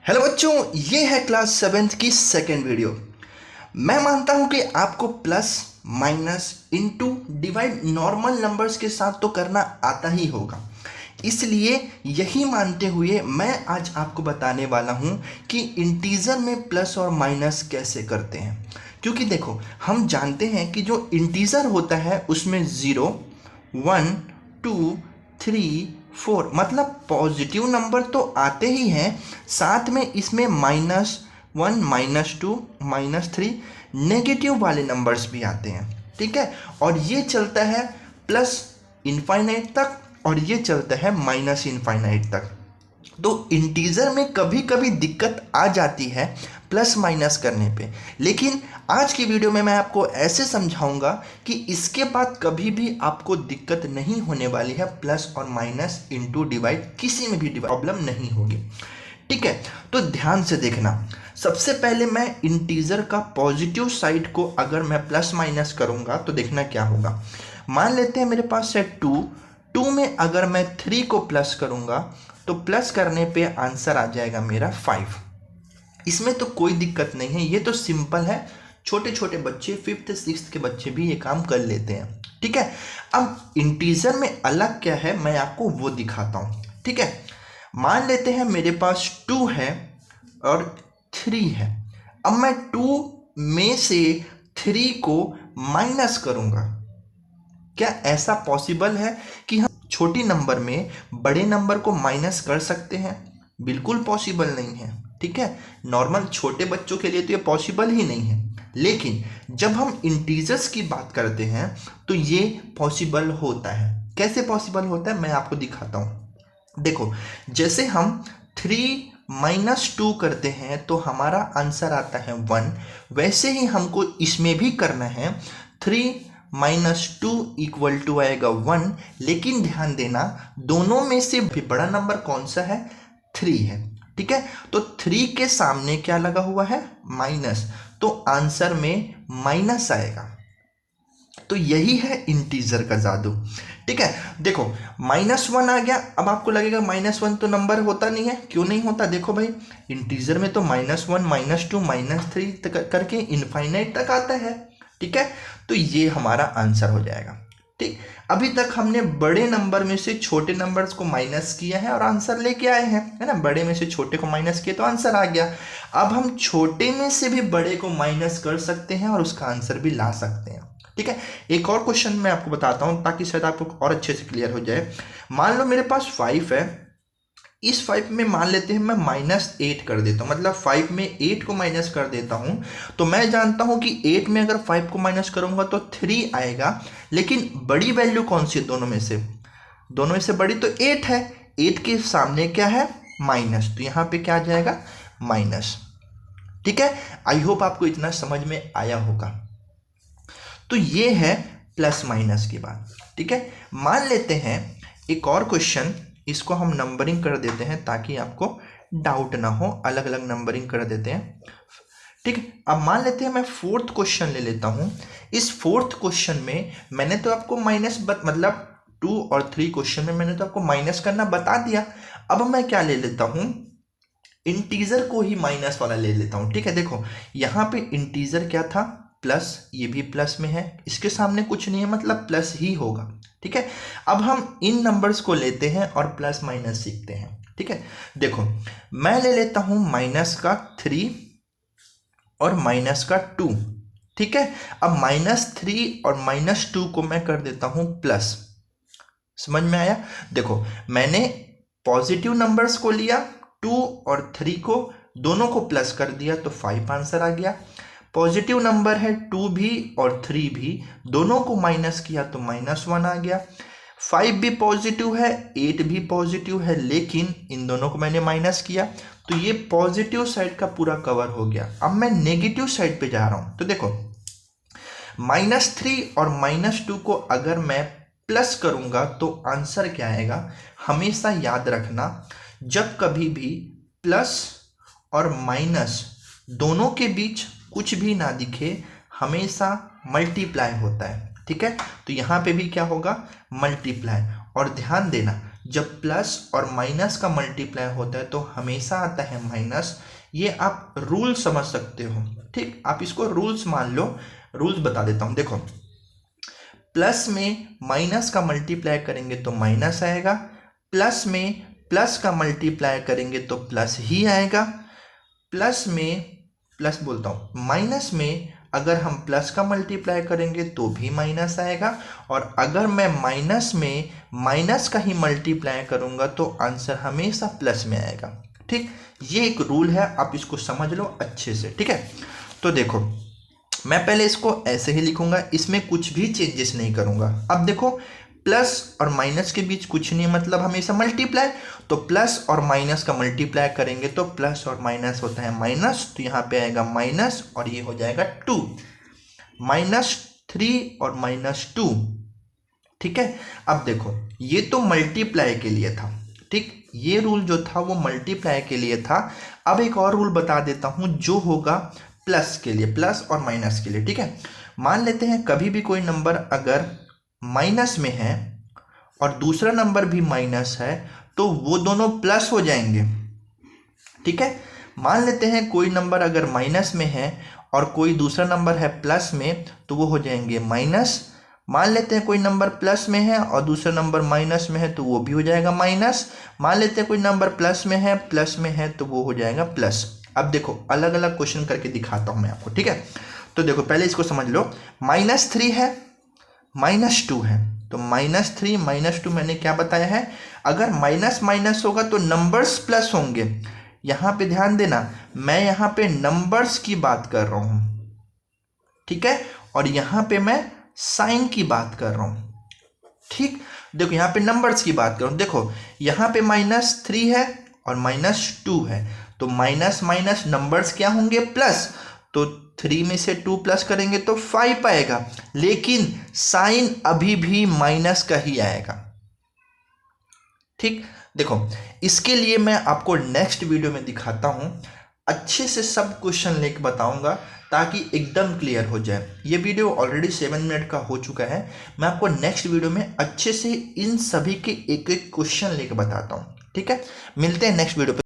Hello बच्चों, ये है क्लास सेवेंथ की सेकेंड वीडियो। मैं मानता हूं कि आपको plus minus into divide normal numbers के साथ तो करना आता ही होगा। इसलिए यही मानते हुए मैं आज आपको बताने वाला हूं कि इंटीजर में प्लस और माइनस कैसे करते हैं। क्योंकि देखो, हम जानते हैं कि जो इंटीजर होता है उसमें 0, 1, 2, 3, 4 मतलब पॉजिटिव नंबर तो आते ही हैं, साथ में इसमें -1, -2, -3 नेगेटिव वाले नंबर्स भी आते हैं। ठीक है, और ये चलता है प्लस इनफाइनाइट तक और ये चलता है माइनस इनफाइनाइट तक। तो इंटीजर में कभी कभी दिक्कत आ जाती है प्लस माइनस करने पे, लेकिन आज की वीडियो में मैं आपको ऐसे समझाऊंगा कि इसके बाद कभी भी आपको दिक्कत नहीं होने वाली है। प्लस और माइनस इनटू डिवाइड किसी में भी प्रॉब्लम नहीं होगी। ठीक है, तो ध्यान से देखना। सबसे पहले मैं इंटीजर का पॉजिटिव साइड को अगर मैं प्लस माइनस करूंगा तो देखना क्या होगा। मान लेते हैं मेरे पास है 2 में अगर मैं 3 को प्लस करूंगा तो प्लस करने पे आंसर आ जाएगा मेरा 5। इसमें तो कोई दिक्कत नहीं है, ये तो सिंपल है। छोटे छोटे बच्चे 5th 6th के बच्चे भी ये काम कर लेते हैं। ठीक है, अब इंटीजर में अलग क्या है मैं आपको वो दिखाता हूं। ठीक है, मान लेते हैं मेरे पास 2 है और 3 है। अब मैं 2 में से 3 को माइनस करूंगा। क्या ऐसा पॉसिबल है कि हम छोटी नंबर में बड़े नंबर को माइनस कर सकते हैं? बिल्कुल पॉसिबल नहीं है। ठीक है, नॉर्मल छोटे बच्चों के लिए तो ये पॉसिबल ही नहीं है, लेकिन जब हम इंटीजर्स की बात करते हैं तो ये पॉसिबल होता है। कैसे पॉसिबल होता है मैं आपको दिखाता हूं। देखो, जैसे हम 3 - 2 करते हैं तो हमारा आंसर आता है 1, वैसे ही हमको इसमें भी करना है। 3 - 2 इक्वल टू आएगा 1, लेकिन ध्यान देना दोनों में से भी बड़ा नंबर कौन सा है? 3 है। ठीक है, तो 3 के सामने क्या लगा हुआ है? माइनस, तो आंसर में माइनस आएगा। तो यही है इंटीजर का जादू। ठीक है, देखो -1 आ गया। अब आपको लगेगा -1 तो नंबर होता नहीं है। क्यों नहीं होता? देखो भाई, इंटीजर में तो -1, -2, -3 करके इनफाइनाइट तक आता है। ठीक है, तो ये हमारा आंसर हो जाएगा। ठीक, अभी तक हमने बड़े नंबर में से छोटे नंबर्स को माइनस किया है और आंसर लेके आए हैं, है ना। बड़े में से छोटे को माइनस किया तो आंसर आ गया। अब हम छोटे में से भी बड़े को माइनस कर सकते हैं और उसका आंसर भी ला सकते हैं। ठीक है, एक और क्वेश्चन मैं आपको बताता हूं ताकि शायद आपको और अच्छे से क्लियर हो जाए। मान लो मेरे पास 5 है, इस 5 में मान लेते हैं मैं -8 कर देता हूं, मतलब 5 में 8 को माइनस कर देता हूं। तो मैं जानता हूं कि 8 में अगर 5 को माइनस करूंगा तो 3 आएगा, लेकिन बड़ी वैल्यू कौन सी है दोनों में से? दोनों में से बड़ी तो 8 है। 8 के सामने क्या है? माइनस, तो यहां पे क्या आ जाएगा? माइनस। ठीक है, आई होप आपको इतना समझ में आया होगा। तो ये है प्लस माइनस की बात। ठीक है, मान लेते हैं एक और क्वेश्चन, इसको हम नंबरिंग कर देते हैं ताकि आपको डाउट ना हो। अलग अलग नंबरिंग कर देते हैं। ठीक है, अब मान लेते हैं मैं 4th क्वेश्चन ले लेता हूं। इस 4th क्वेश्चन में मैंने तो आपको मतलब 2 और 3 क्वेश्चन में मैंने तो आपको माइनस करना बता दिया। अब मैं क्या ले लेता हूं? इंटीजर को ही माइनस वाला ले लेता हूं। ठीक है, देखो यहां पे इंटीजर क्या था? प्लस, ये भी प्लस में है, इसके सामने कुछ नहीं है मतलब प्लस ही होगा। ठीक है, अब हम इन नंबर्स को लेते हैं और प्लस माइनस सीखते हैं। ठीक है, देखो मैं ले लेता हूं -3 और -2। ठीक है, अब -3 और -2 को मैं कर देता हूं प्लस। समझ में आया? देखो मैंने पॉजिटिव नंबर्स को लिया, 2 और 3 को दोनों को प्लस कर दिया तो 5 आंसर आ गया। पॉजिटिव नंबर है 2 भी और 3 भी, दोनों को माइनस किया तो -1 आ गया। 5 भी पॉजिटिव है, 8 भी पॉजिटिव है, लेकिन इन दोनों को मैंने माइनस किया तो ये पॉजिटिव साइड का पूरा कवर हो गया। अब मैं नेगेटिव साइड पे जा रहा हूं, तो देखो -3 और -2 को अगर मैं प्लस करूंगा तो आंसर क्या आएगा? हमेशा याद रखना, जब कभी भी प्लस और माइनस दोनों के बीच कुछ भी ना दिखे, हमेशा मल्टीप्लाई होता है। ठीक है, तो यहां पे भी क्या होगा? मल्टीप्लाई। और ध्यान देना, जब प्लस और माइनस का मल्टीप्लाई होता है तो हमेशा आता है माइनस। ये आप रूल समझ सकते हो, ठीक, आप इसको रूल्स मान लो। रूल्स बता देता हूं, देखो प्लस में माइनस का मल्टीप्लाई करेंगे तो माइनस आएगा, प्लस में प्लस का मल्टीप्लाई करेंगे तो प्लस ही आएगा, प्लस में प्लस बोलता हूँ माइनस में अगर हम प्लस का मल्टीप्लाई करेंगे तो भी माइनस आएगा, और अगर मैं माइनस में माइनस का ही मल्टीप्लाई करूँगा तो आंसर हमेशा प्लस में आएगा, ठीक। ये एक रूल है, आप इसको समझ लो अच्छे से, ठीक है। तो देखो मैं पहले इसको ऐसे ही लिखूंगा, इसमें कुछ भी चेंजेस नहीं करूंगा। अब देखो प्लस और माइनस के बीच कुछ नहीं, मतलब हमेशा मल्टीप्लाई, तो प्लस और माइनस का मल्टीप्लाई करेंगे तो प्लस और माइनस होता है माइनस, तो यहाँ पे आएगा माइनस और ये हो जाएगा 2, -3 और -2, ठीक है। अब देखो ये तो मल्टीप्लाई के लिए था, ठीक, ये रूल जो था वो मल्टीप्लाई के लिए था। अब एक और रूल बता देता हूँ जो होगा प्लस के लिए, प्लस और माइनस के लिए, ठीक है। मान लेते हैं कभी भी कोई नंबर अगर माइनस में है और दूसरा नंबर भी माइनस है तो वो दोनों प्लस हो जाएंगे, ठीक है। मान लेते हैं कोई नंबर अगर माइनस में है और कोई दूसरा नंबर है प्लस में तो वो हो जाएंगे माइनस। मान लेते हैं कोई नंबर प्लस में है और दूसरा नंबर माइनस में है तो वो भी हो जाएगा माइनस। मान लेते हैं कोई नंबर प्लस में है तो वो हो जाएगा प्लस। अब देखो अलग अलग क्वेश्चन करके दिखाता हूं मैं आपको, ठीक है। तो देखो पहले इसको समझ लो, -3 है, -2 है, तो -3 -2 मैंने क्या बताया है, अगर माइनस माइनस होगा तो नंबर्स प्लस होंगे। यहां पे ध्यान देना, मैं यहां पे नंबर्स की बात कर रहा हूं, ठीक है, और यहां पे मैं साइन की बात कर रहा हूं, ठीक। देखो यहाँ पे नंबर्स की बात करूं, देखो यहाँ पे -3 है और -2 है, तो माइनस माइनस नंबर्स क्या होंगे, प्लस, तो 3 में से 2 प्लस करेंगे तो 5 आएगा, लेकिन साइन अभी भी माइनस का ही आएगा, ठीक। देखो इसके लिए मैं आपको नेक्स्ट वीडियो में दिखाता हूं, अच्छे से सब क्वेश्चन लेके बताऊंगा ताकि एकदम क्लियर हो जाए। ये वीडियो ऑलरेडी 7 मिनट का हो चुका है, मैं आपको नेक्स्ट वीडियो में अच्छे से इन सभी के एक एक क्वेश्चन लेके बताता हूँ, ठीक है। मिलते हैं नेक्स्ट वीडियो पे।